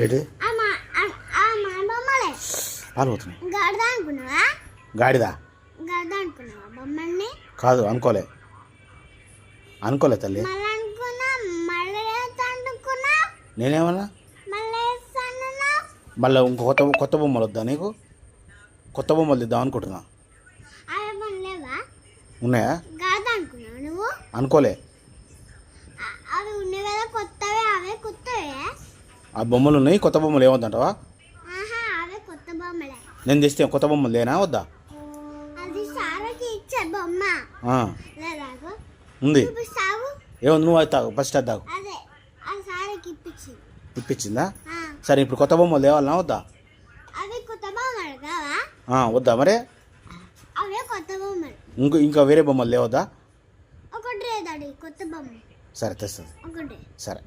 ఏంటి బొమ్మలే పాలు పోతున్నాయి. గాడిద అనుకున్నావా? గాడిదా గాడిద అనుకున్నావా బొమ్మల్ని? కాదు, అనుకోలే తల్లి. మళ్ళీ అనుకున్నా, మళ్ళీ అనుకున్నా, నేనేమన్నా మళ్ళీ మళ్ళీ ఇంకో కొత్త బొమ్మలు వద్దా నీకు? కొత్త బొమ్మలు తెద్దాం అనుకుంటున్నా. అవి పనిలేవా? ఉన్నాయా? గాడిద అనుకున్నావు నువ్వు? అనుకోలే. అవి ఉన్నాయి కదా కొత్తవే, అవే కొత్తవే. ఆ బొమ్మలు ఉన్నాయి, కొత్త బొమ్మలు ఏమొద్దంటావా? అవే కొత్త బొమ్మలే. నేను తెస్తే కొత్త బొమ్మలు లేనా వద్దా? అది సారకి ఇచ్చే బొమ్మ లేదా ఉంది. చూపిస్తావు? ఏముంది, నువ్వు అది తాగు, ఫస్ట్ అది తాగు. అదే అది సారకి ఇప్పించిందా? సరే, ఇప్పుడు కొత్త బొమ్మలు తేవాలనా వద్దా? అవి కొత్త బొమ్మలు కావా? వద్దా మరి? అవే కొత్త బొమ్మలు. ఇంకా వేరే బొమ్మలు లేవద్దా? ఒకటి లేదండి కొత్త బొమ్మ. సరే తెస్తుంది. ఒకటి సరే.